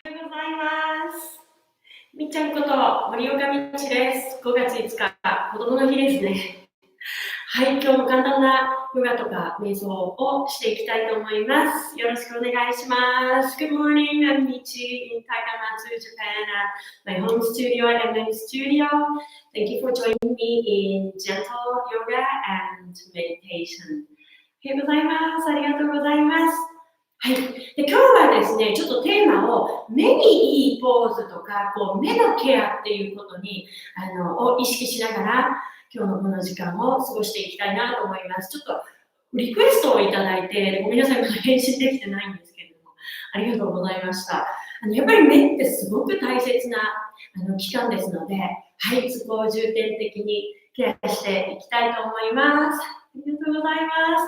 おはようございます。みっちゃんこと森岡美智です。5月5日、子供の日ですね。はい、今日も簡単なヨガとか瞑想をしていきたいと思います。よろしくお願いします。Good morning, I'm Michi in Takamatsu, Japan at my home studio and M studio. Thank you for joining me in gentle yoga and meditation. おはようございます。ありがとうございます。はい、で今日はですね、ちょっとテーマを目にいいポーズとか目のケアっていうことにを意識しながら今日のこの時間を過ごしていきたいなと思います。ちょっとリクエストをいただいて、ごめんなさい、まだ返信できてないんですけれども、ありがとうございました。やっぱり目ってすごく大切な器官ですので、はい、そこを重点的にケアしていきたいと思います。ありがとうございます。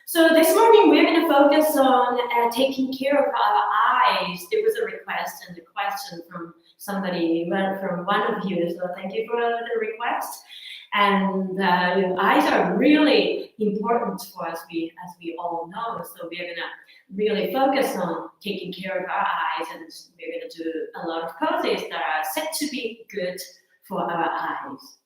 So this morning we're going to focus on taking care of our eyes. There was a request and a question from somebody, from one of you, so thank you for the request. And eyes are really important for us, as we all know. So we're going to really focus on taking care of our eyes, and we're going to do a lot of poses that are said to be good for our eyes.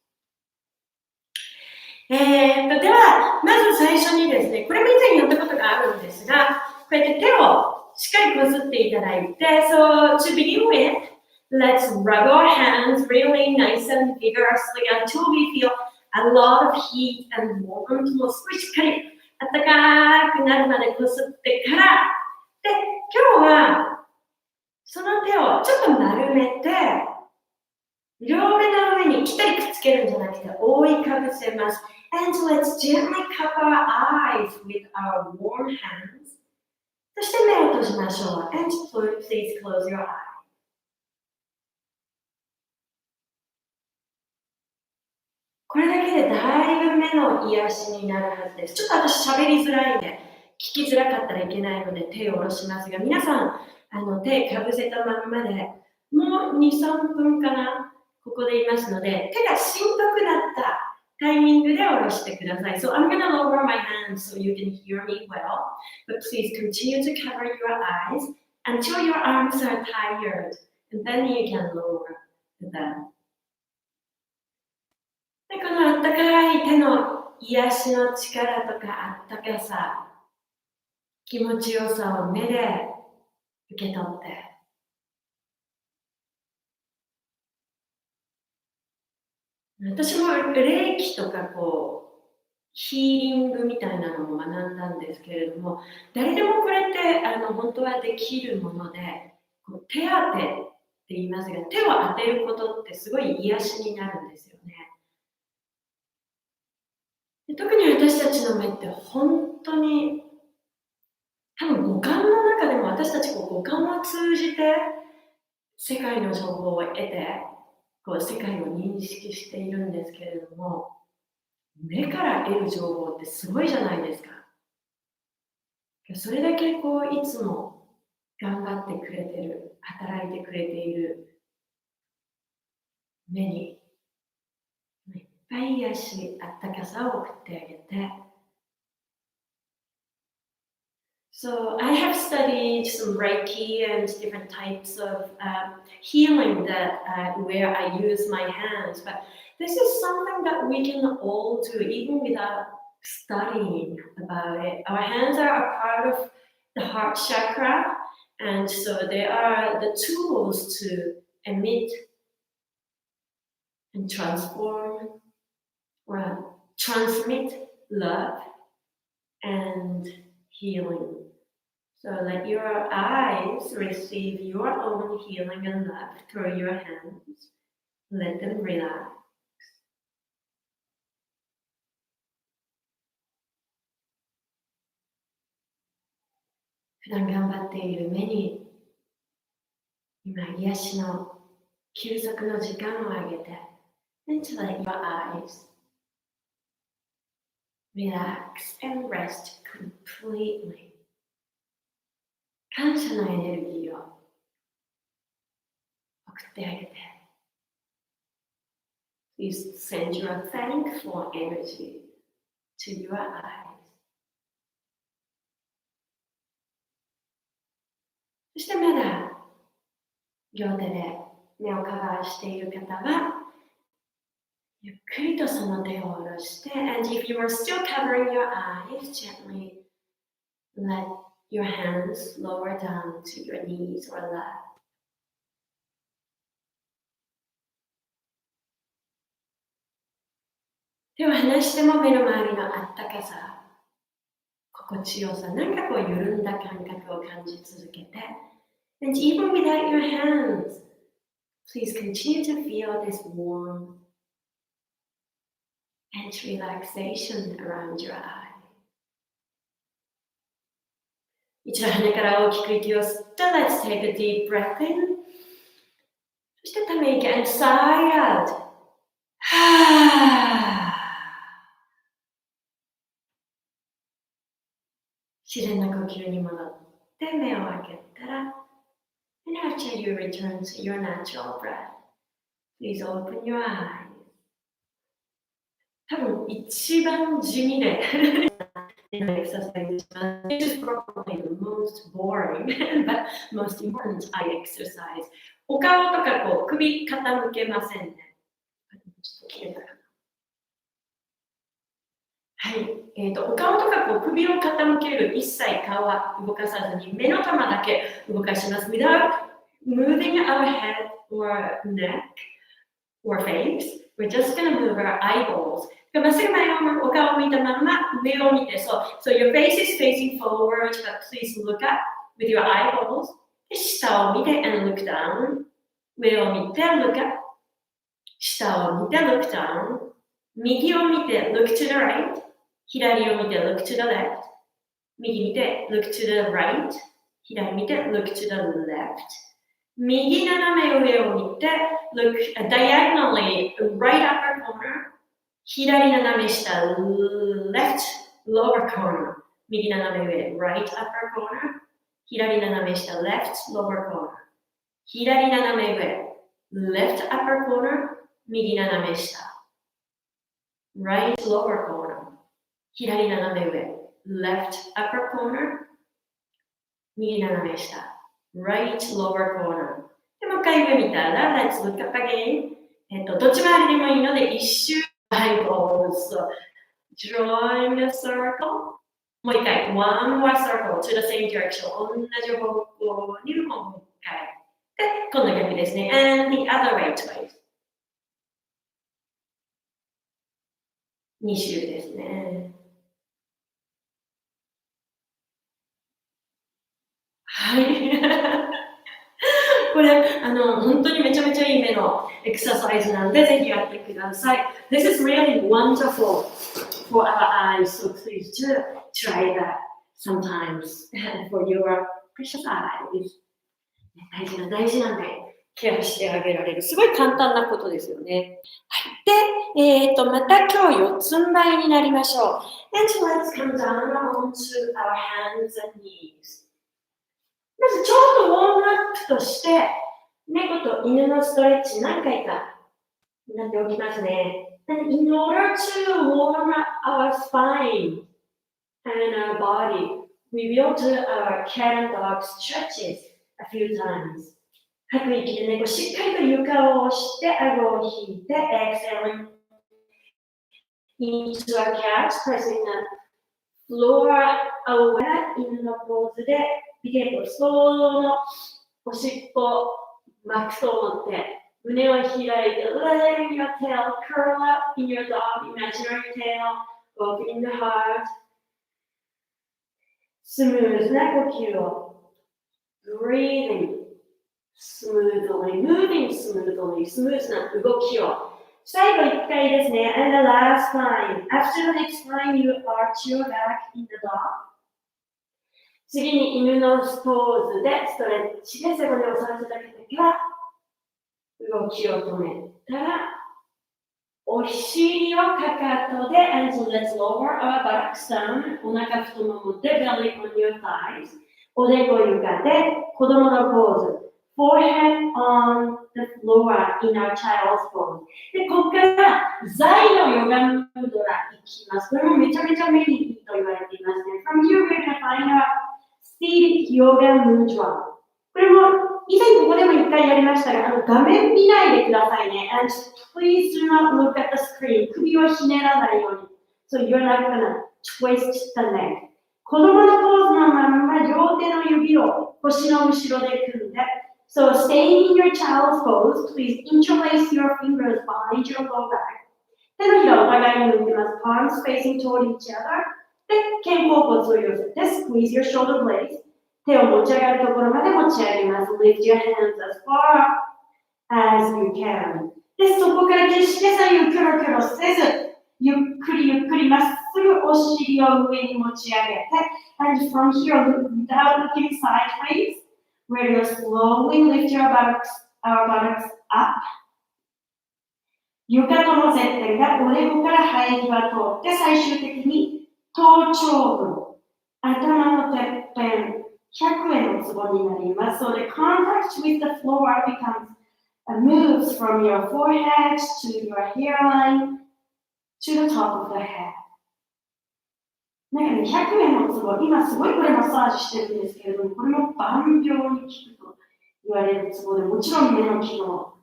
では、まず最初にですね、これも以前やったことがあるんですが、こうやって手をしっかりこすっていただいて、So to begin with, let's rub our hands really nice and vigorously until we feel a lot of heat and warmth. もう少ししっかり暖かくなるまでこすってから、で、今日はその手をちょっと丸めて、両手の上にぴったりくっつけるんじゃなくて覆いかぶせます。And let's gently cup our eyes with our warm hands. そして目を閉じましょう。And please close your eyes. これだけでだいぶ目の癒しになるはずです。ちょっと私喋りづらいんで、聞きづらかったらいけないので手を下ろしますが、皆さん、手かぶせたままでもう2、3分かな、ここでいますので、手がしんどくなったタイミングで下ろしてください。So I'm going to lower my hands so you can hear me well, but please continue to cover your eyes until your arms are tired, and then you can lower them. でこのあったかい手の癒しの力とかあったかさ、気持ちよさを目で受け取って、私も霊気とかヒーリングみたいなのも学んだんですけれども、誰でもこれって本当はできるもので、手当てって言いますが、手を当てることってすごい癒しになるんですよね。で特に私たちの目って本当に多分五感の中でも私たち五感を通じて世界の情報を得て世界を認識しているんですけれども、目から得る情報ってすごいじゃないですか。それだけいつも頑張ってくれてる、働いてくれている目にいっぱい癒し、あったかさを送ってあげて。So I have studied some Reiki and different types of healing that where I use my hands, but this is something that we can all do even without studying about it. Our hands are a part of the heart chakra, and so they are the tools to emit and transform or transmit love and healing. So let your eyes receive your own healing and love through your hands. Let them relax. 普段頑張っている目に今癒しの休息の時間をあげて and to let your eyes relax and rest completely. 感謝のエネルギーを送ってあげて。Please send your thankful energy to your eyes. そしてまだ両手で目をカバーしている方は、ゆっくりとその手を下ろして、and if you are still covering your eyes, gently let your hands lower down to your knees or lap. 手を離しても目の周りのあったかさ、心地よさ、なんかこう緩んだ感覚を感じ続けて、and even without your hands, please continue to feel this warmth and relaxation around your eye. 一度鼻から大きく息を吸って、let's take a deep breath in. そしてため息 and sigh out. 自然な呼吸に戻って目を開けたら、and after you return to your natural breath, please open your eyes. 多分一番地味でエクササイズ This is probably the most boring but most important eye exercise. お顔とかこう首傾けませんね。ちょっと切れたかな。はい、お顔とかこう首を傾ける、一切顔は動かさずに目の玉だけ動かします。Without moving our head or neck or face, we're just going to move our eyeballs. まっすぐ前のお顔を見たまま上を見て、so your face is facing forward, but please look up with your eyeballs. で下を見て and look down. 上を見て look up. 下を見て look down. 右を見て look to the right. 左を見て look to the left. 右見て look to the right. 左見て look to the left. 右斜め上を見て look diagonally right upper corner. 左斜め下 left lower corner. 右斜め上 right upper corner. 左斜め下 left lower corner. 左斜め上 left upper corner. 右斜め下 right lower corner. 左斜め上 left upper corner. 右斜め下 right lower corner. でもう一回上見たら let's look up again. どっち回りでもいいので一周 eyeballs. Drawing a circle. もう一回 one more circle to the same direction. 同じ方向にもう一回。で、今度逆ですね。and the other way twice. 2周ですね。はい。これ、本当にめちゃめちゃいい目のエクササイズなので、ぜひやってください。This is really wonderful for our eyes, so please do try that sometimes for your precious eyes. 大事なんで、ケアしてあげられる。すごい簡単なことですよね。はい。で、また今日四つん這いになりましょう。And let's come down onto our hands and knees. まずちょっとウォームアップとして、猫と犬のストレッチ何回かやっておきますね。And in order to warm up our spine and our body, we will do our cat and dog stretches a few times. 吐く息で猫しっかりと床を押して、顎を引いて、exhaling into a cat, pressing the floor away 犬のポーズで、見てると、想像のおしっぽ、巻くと思って、胸を開いて、letting your tail curl up in your dog, imaginary tail, opening the heart. スムーズな呼吸を。breathing smoothly, moving smoothly, スムーズな動きを。最後1回ですね。And the last time. After the next time you arch your back in the dog. 次に犬のポーズでストレッチで背骨を反らせたけてから動きを止めたらお尻をかかとで and let's lower our buttocks down お腹太ももで belly on your thighs おでこ床で子供のポーズ forehead on the floor in our child's pose でここから座位のヨガムードラいきますこれもめちゃめちゃ目にいいと言われていますね From here we're going to find out seated yoga mudra これも以前ここでも一回やりましたが、画面見ないでくださいね。And please do not look at the screen. 首をひねらないように。So you're not gonna twist the neck. 子供のポーズのまま両手の指を腰の後ろで組んで。So staying in your child's pose, please interlace your fingers behind your low back. 手のひらをお互いに向けます。Palms facing toward each other. で、肩甲骨を寄せて、squeeze your shoulder blades. 手を持ち上がるところまで持ち上げます。Lift your hands as far as you can. で、そこから決して左右キョロキョロせず、ゆっくりまっすぐお尻を上に持ち上げて、and from here, without looking sideways, we're going to slowly lift our buttocks up. 床との接点がおでこから生え際通って、最終的に頭頂部、頭のてっぺん、100円のツボになります。So the contact with the floor moves from your forehead to your hairline to the top of the head. なんかね、100円のツボ、今すごいこれマッサージしてるんですけれども、これも万病に効くと言われるツボで、もちろん目の機能、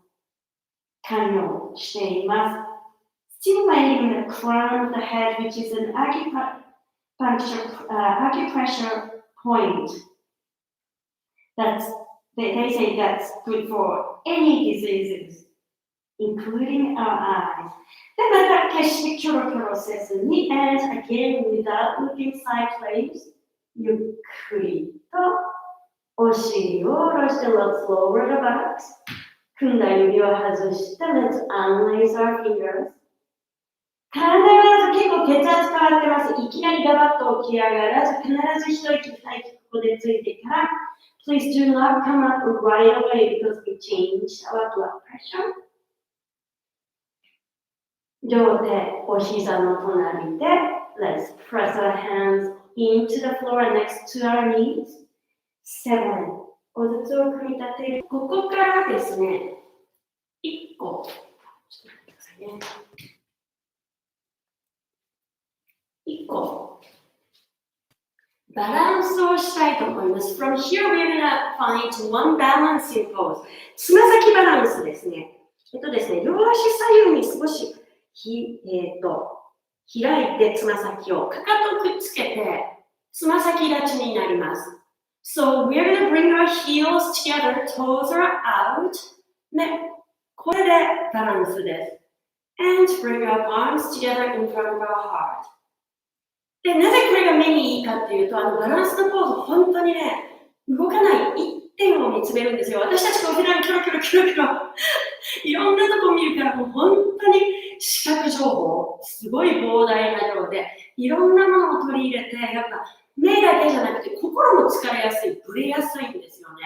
関与しています。Stimulating the crown of the head, which is an acupressure point. They say that's good for any diseases, including our eyes. で、また決してキョロキョロせずに、and again, without looking sideways, ゆっくりとお尻を下ろして、let's lower the buttocks. 組んだ指を外して、let's unlace our fingers. 体が結構血圧変わってます。いきなりガバッと起き上がらず、必ず一息二息ここでついてから、please do not come up right away because we changed our blood pressure. 両手、お膝の隣で、let's press our hands into the floor next to our knees. 7おずつを組み立てる。ここからですね、1個、ちょっと待ってくださいね。1個、バランスをしたいと思います。From here, we're gonna find one balancing pose. つま先バランスですね。ですね、両足左右に少し開いてつま先をかかとくっつけて、つま先立ちになります。So we're gonna bring our heels together, toes are out. ね、これでバランスです。And bring our palms together in front of our heart. で、なぜこれが目にいいかっていうと、バランスのポーズ、本当にね、動かない一点を見つめるんですよ。私たちこう普段キョロキョロいろんなとこ見るから、もう本当に視覚情報、すごい膨大な量で、いろんなものを取り入れて、やっぱ目だけじゃなくて心も疲れやすい、ぶれやすいんですよね。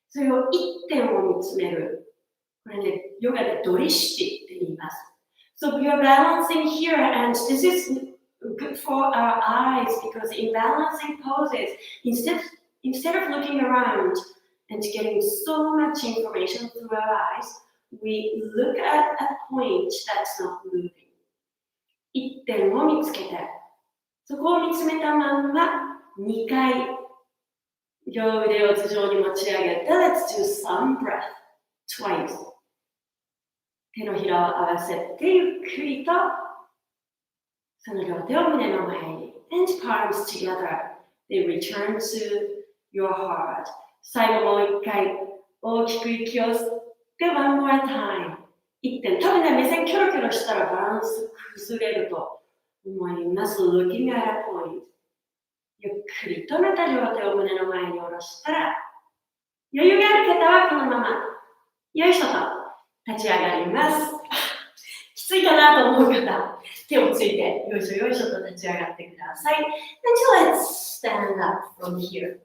それを一点を見つめる。これね、ヨガでドリシティって言います。So we are balancing here, and this is good for our eyes because in balancing poses, instead of looking around and getting so much information through our eyes, we look at a point that's not moving. 一点を見つけて、そこを見つめたまんま2回両腕を頭上に持ち上げて、Let's do some breath twice. 手のひらを合わせてゆっくりとその両手を胸の前に and palms together. They return to your heart. 最後もう一回大きく息を吸ってone more time. 一点。多分ね、目線キョロキョロしたらバランス崩れると思います。Looking at a point. ゆっくりとまた両手を胸の前に下ろしたら余裕がある方はこのままよいしょと立ち上がります。きついかなと思う方、手をついてよいしょよいしょと立ち上がってください。And let's stand up from here.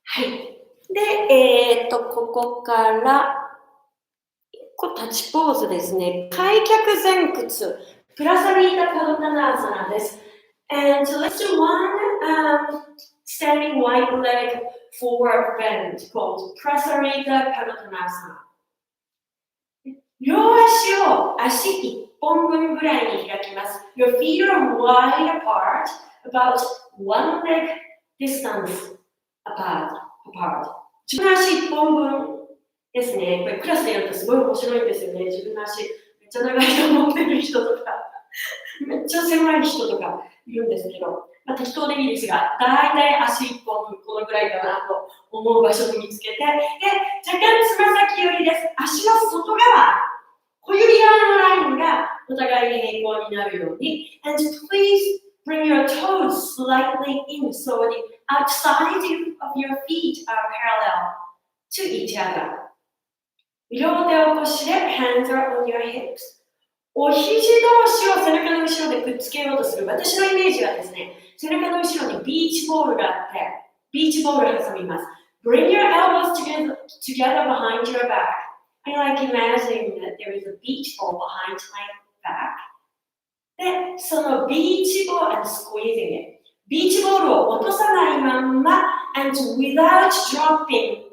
はい。で、ここから1個立ちポーズですね。開脚前屈、プラサリータパドタナーサナです。And let's do one standing wide leg forward bend called Prasarita Padottanasana. 両足を足1本分ぐらいに開きます。Your feet are wide apart, about one leg distance apart. 自分の足1本分ですね。これクラスでやるとすごい面白いんですよね。自分の足めっちゃ長いと思ってる人とか、めっちゃ狭い人とかいるんですけど、適当でいいですが、だいたい足1本分このぐらいかなと思う場所を見つけて、で、若干つま先寄りです。足の外側、小指側のラインがお互いに平行になるように、and please bring your toes slightly in so the outside of your feet are parallel to each other. 両手を腰で hands are on your hips. お肘同士を背中の後ろでくっつけようとする。私のイメージはですね、背中の後ろにビーチボールがあって、ビーチボールを挟みます。Bring your elbows together behind your back. I like imagining that there is a beach ball behind my back. で、そのビーチボール and squeezing it. ビーチボールを落とさないまんま and without dropping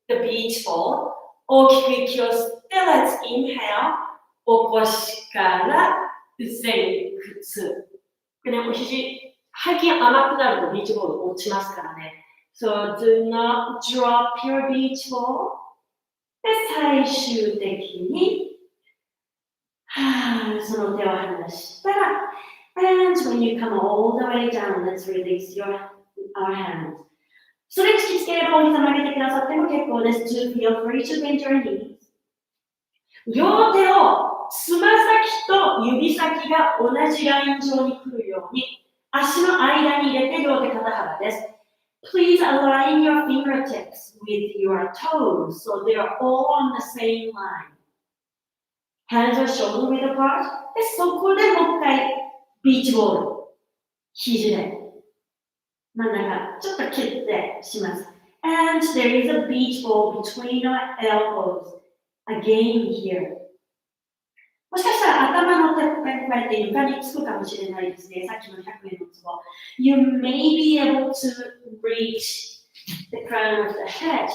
the beach ball 大きく息を吸って Let's inhale 起こしから前屈。これね、お肘、背筋甘くなるとビーチボール落ちますからね。So do not drop your beach ball. で、最終的に、その手を離したら、and when you come all the way down, let's release our hands. ストレッチきつければお膝曲げてくださっても結構です。To feel free to bend your knees. 両手をつま先と指先が同じライン上に来るように足の間に入れて両手肩幅です。Please align your fingertips with your toes so they are all on the same line. Hands are shoulder width apart. で、そこでもう一回ビーチボール。肘で真ん中ちょっと切ってします。And there is a beach ball between our elbows. Again here. もしかしたら頭のてっぺんこうやって床につくかもしれないですね。さっきの100円のツボ。You may be able to reach the crown of the head.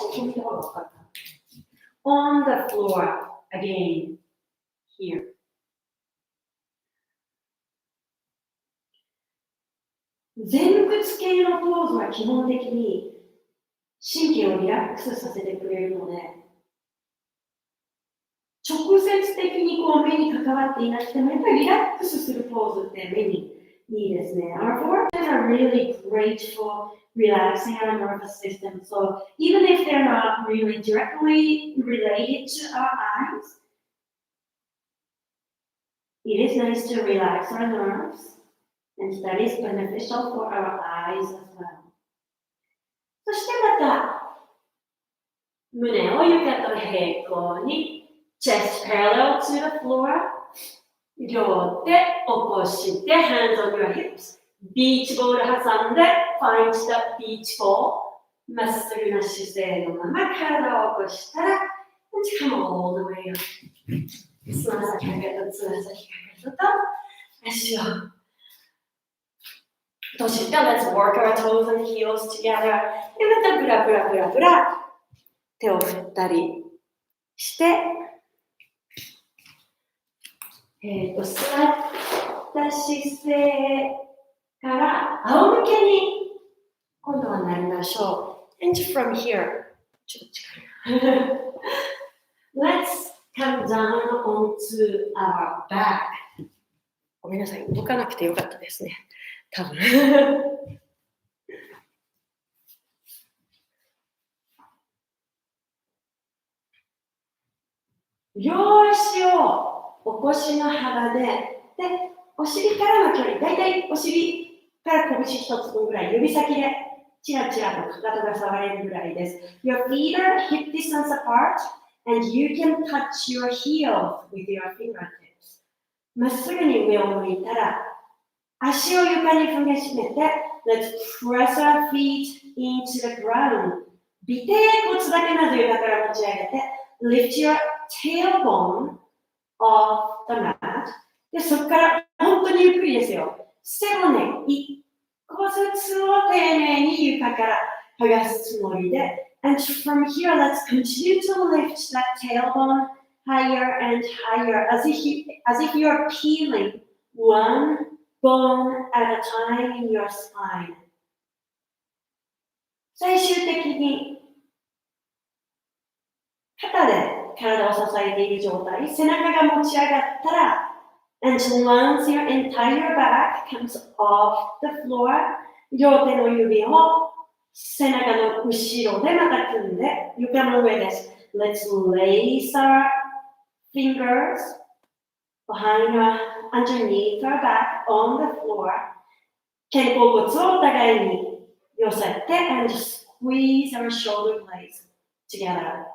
On the floor again here. 前屈系のポーズは基本的に神経をリラックスさせてくれるので、直接的にこう目に関わっていなくてもやっぱりリラックスするポーズって目にいいですね。Our forces are really great for relaxing our nervous system. So even if they're not really directly related to our eyes, it is nice to relax our nerves.And that is beneficial for our eyes as well. そしてまた、胸を床と平行に chest parallel to the floor 両手起こして hands on your hips ビーチボール挟んで find the beach ball まっすぐな姿勢のまま体を起こしたら come all the way up つま先かかとつま先かかとと足を閉じて Let's work our toes and heels together でまたブラブラブラブラ手を振ったりして座った姿勢から仰向けに今度はなりましょう And from here ちょっと近いLet's come down onto our back ごめんなさい動かなくてよかったですね多分両足をお腰の幅で、お尻からの距離、だいたいお尻から拳一つ分ぐらい、指先でチラチラとかかとが触れるぐらいです。Your feet are hip distance apart, and you can touch your heels with your fingertips. まっすぐに上を向いたら、足を床に踏みしめて、Let's press our feet into the ground. 尾てい骨だけまず床から持ち上げて、Lift your tailbone off the mat. で、そこから本当にゆっくりですよ。背骨一個ずつを丁寧に床から剥がすつもりで、And from here, let's continue to lift that tailbone higher and higher as if you're peeling one bone at a time in your spine. 最終的に肩で体を支えている状態、背中が持ち上がったら、and once your entire back comes off the floor, 両手の指を背中の後ろでまた組んで床の上です。Let's lace our fingers behind our, underneath our back on the floor. 肩甲骨をお互いに寄せて and squeeze our shoulder blades together.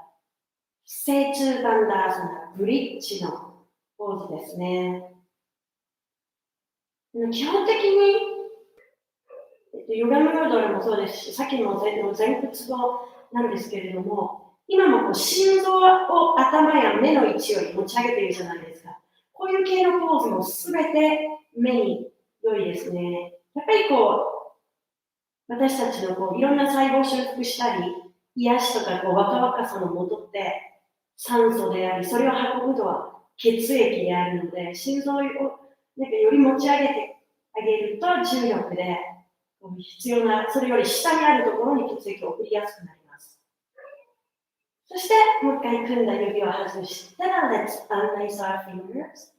正中バンダーズナ、ブリッジのポーズですね。基本的に、ヨガムードラもそうですし、さっきの前屈もなんですけれども、今も心臓を頭や目の位置より持ち上げているじゃないですか。こういう系のポーズもすべて目に良いですね。やっぱり私たちのいろんな細胞を修復したり、癒しとか若さの元って酸素であり、それを運ぶのは血液であるので、心臓をより持ち上げてあげると重力で必要な、それより下にあるところに血液を送りやすくなります。そして、もう一回組んだ指を外したら、Let's unlace our fingers。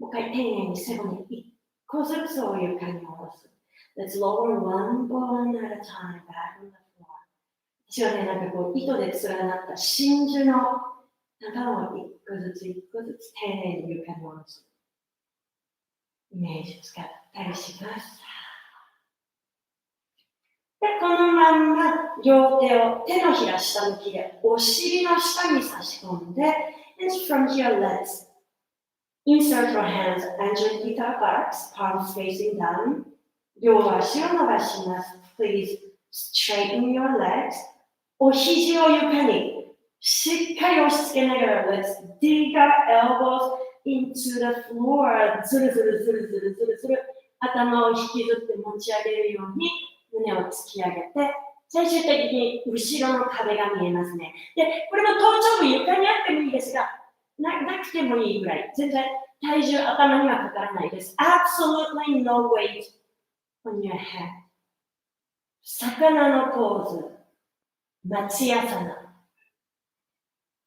もう一回丁寧に背骨一個ずつを床に下ろす。Let's lower one bone at a time back on the floor。私はね、糸で連なった真珠の束を一個ずつ丁寧に床に下ろす。イメージ使ったりします。で、このまんま両手を手のひら下向きでお尻の下に差し込んで、and from here let's insert your hands underneath our buttocks, palms facing down. 両足を伸ばします。Please straighten your legs. お肘を床にしっかり押し付けながら Let's dig our elbows into the floor. ずるずる頭を引きずって持ち上げるように胸を突き上げて、最終的に後ろの壁が見えますね。で、これも頭頂部床にあってもいいですが、なくてもいいぐらい、全然体重頭にはかからないです。Absolutely no weight on your head。魚のポーズ、松屋さな。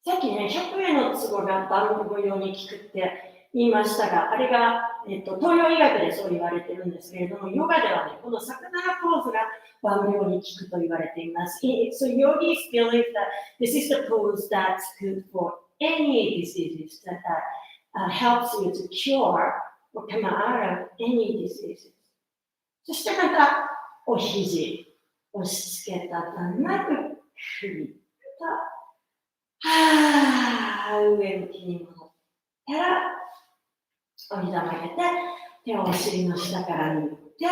さっきね、100円のツボが番組用に効くって言いましたが、あれが、東洋医学でそう言われてるんですけれども、ヨガではね、この魚のポーズが万病に効くと言われています。So yogis believe that this is the pose that's good for any diseases that helps you to cure or come out of any diseases. そしてまた、お肘、押し付けたたなく首と、上向きに戻ったら、お膝曲げて、手をお尻の下から握って、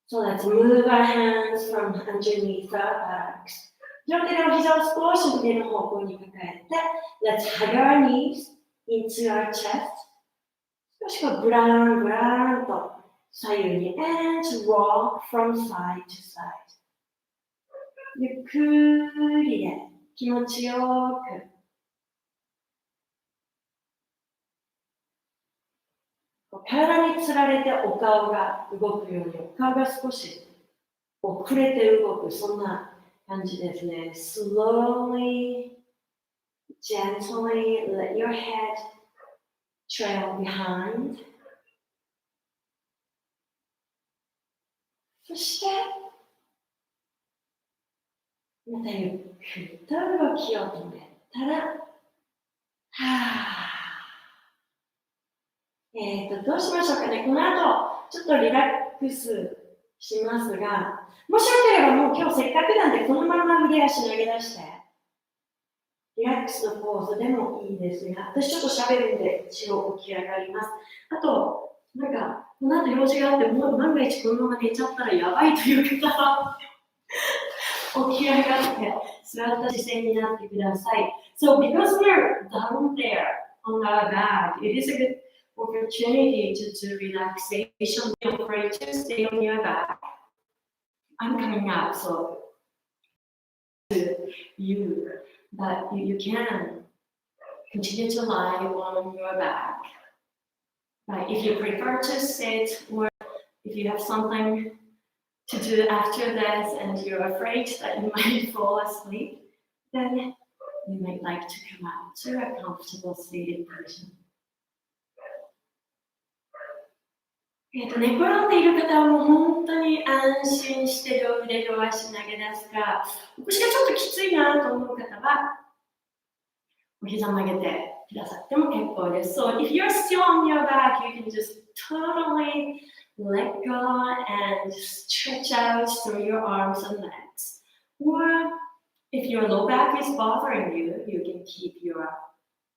So let's move our hands from underneath our buttocks. 両手でお膝を少し腕の方向に抱えて、Let's hug our knees into our chest. 少しブラーンと左右に and rock from side to side. ゆっくりで気持ちよく体につられてお顔が動くように、お顔が少し遅れて動く、そんな感じですね。Slowly, gently let your head trail behind. そして、またゆっくりと動きを止めたら、どうしましょうかね。この後、ちょっとリラックスしますが、もしよければもう今日せっかくなんで、このまま腕足投げ出して、リラックスのポーズでもいいですが、私ちょっと喋るんで、一応起き上がります。あと、この後用事があって、もう万が一このまま寝ちゃったらやばいという方は、起き上がって座った姿勢になってください。So because we're down there on our back, it is a good opportunity to do relaxation. Feel free to stay on your back. I'm coming up, so you, but you can continue to lie on your back. But if you prefer to sit, or if you have something to do after this and you're afraid that you might fall asleep, then you might like to come out to a comfortable seated position. 寝転んでいる方はもう本当に安心して両腕両足投げ出すか、腰がちょっときついなと思う方は、お膝曲げてくださっても結構です。So if you're still on your back, you can just totally let go and stretch out through your arms and legs. Or if your low back is bothering you, you can keep your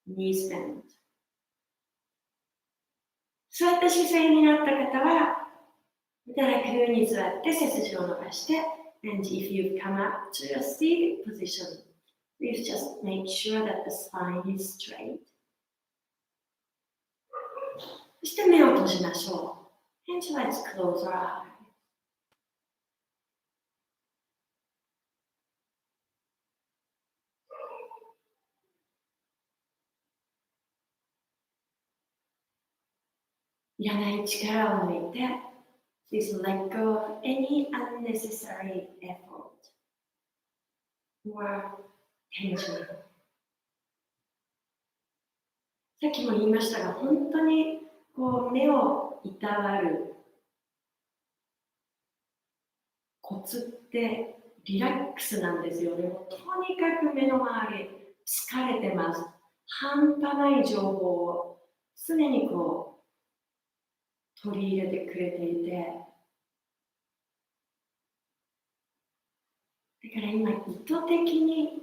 knees bent. そういった姿勢になった方は、楽に座って背筋を伸ばして、and if you've come up to a seated position, please just make sure that the spine is straight. そして目を閉じましょう。And let's close our eyes. いらない力を抜いて、please let go of any unnecessary effort or tension. さっきも言いましたが、本当に目をいたわるコツってリラックスなんですよね。とにかく目の周り疲れてます。半端ない情報を常に取り入れてくれていて、だから今意図的に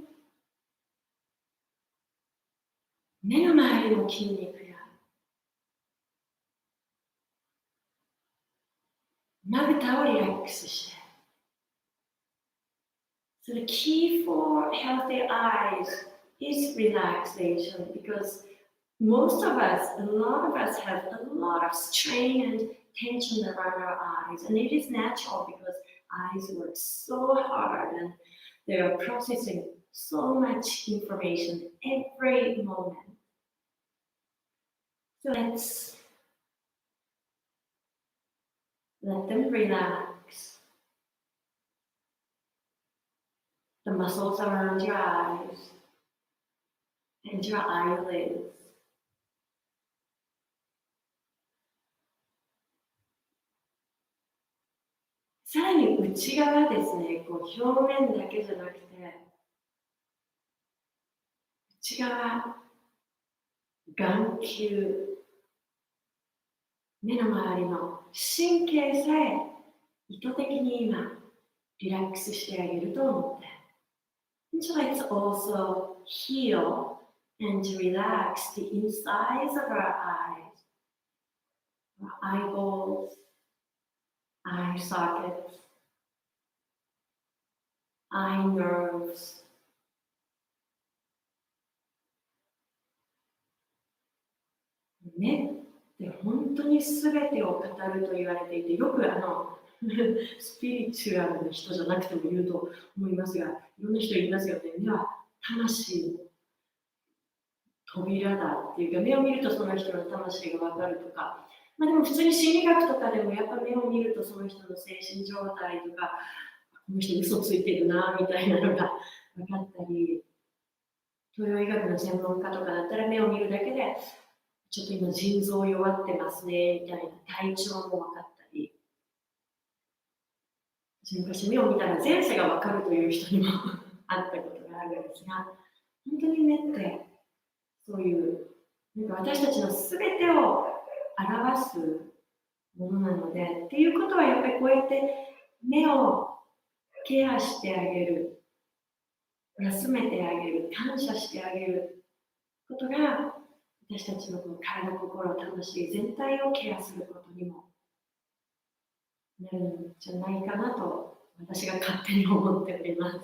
目の周りの筋肉やまぶたをリラックスして、So the key for healthy eyes is relaxation because most of us, a lot of us have a lot of strain and tension around our eyes, and it is natural because eyes work so hard and they are processing so much information every moment. So let's let them relax. The muscles around your eyes and your eyelids. さらに内側ですね、表面だけじゃなくて、内側、眼球、目の周りの神経さえ意図的に今リラックスしてあげると思って。And so let's also heal and relax the insides of our eyes, our eyeballs, eye sockets, eye nerves. 目って本当に全てを語ると言われていて、よくスピリチュアルな人じゃなくても言うと思いますが、いろんな人言いますよね。目は魂の扉だっていうか、目を見るとその人の魂が分かるとか、でも普通に心理学とかでもやっぱ目を見るとその人の精神状態とか、この人嘘ついてるなみたいなのが分かったり、東洋医学の専門家とかだったら目を見るだけでちょっと今腎臓弱ってますねみたいな体調も分かったり、昔目を見たら前世が分かるという人にも会ったことがあるんですが、本当に目ってそういう私たちのすべてを表すものなので、っていうことはやっぱりこうやって目をケアしてあげる、休めてあげる、感謝してあげることが私たちの体、心、魂全体をケアすることにもなるんじゃないかなと私が勝手に思っております。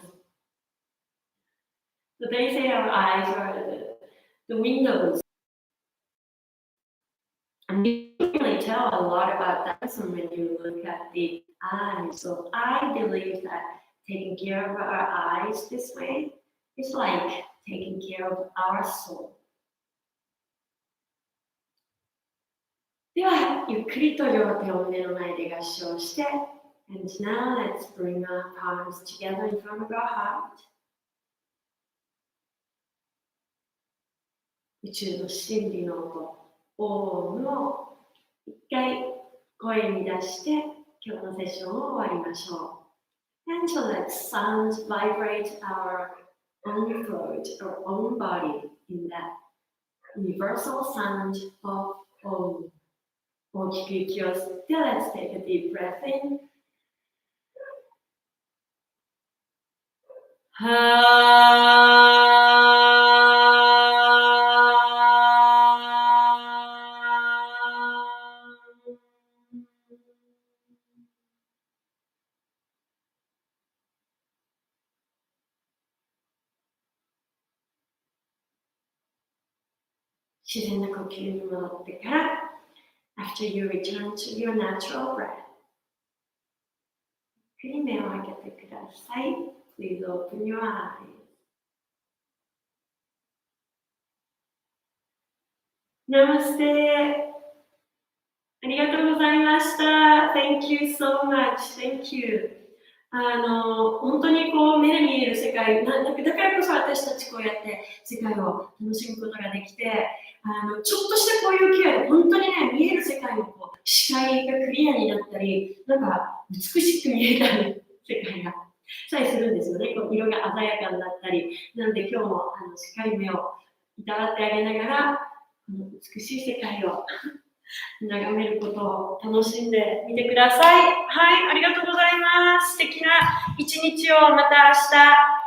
So they say our eyes are the windows. And you can really tell a lot about that when you look at the eyes. So I believe that taking care of our eyes this way is like taking care of our soul. では、ゆっくりと両手を胸の前で合掌して、And now let's bring our palms together in front of our heart. 宇宙の真理の音、オームを一回声に出して今日のセッションを終わりましょう。And so let sound vibrate our own throat, our own body in that universal sound of Om. 大きく息を吸って、let's take a deep breath in. 自然な呼吸に戻ってから、after you return to your natural breath, ゆっくり目を開けてください。Please open your eyes. Namaste. ありがとうございました。Thank you so much. Thank you. 本当にこう目で見える世界だからこそ私たちこうやって世界を楽しむことができて、ちょっとしたこういう機会で本当にね、見える世界のこう視界がクリアになったり、なんか美しく見えたり、世界がさえするんですよね。こう色が鮮やかになったり。なので今日もしっかり目をいたわってあげながら、この美しい世界を眺めることを楽しんでみてください。はい、ありがとうございます。素敵な一日をまた明日、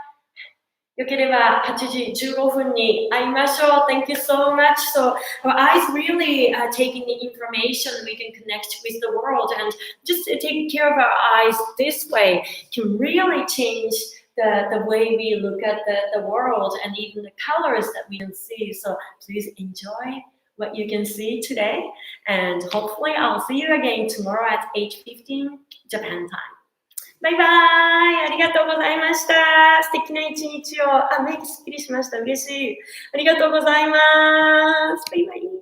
よければ8時15分に会いましょう。Thank you so much. So our eyes really taking the information, we can connect with the world, and just taking care of our eyes this way can really change the way we look at the world and even the colors that we can see. So please enjoy what you can see today, and hopefully I'll see you again tomorrow at 8:15 Japan time. バイバイ、ありがとうございました。素敵な一日を。目がすっきりしました。嬉しい。ありがとうございます。バイバイ。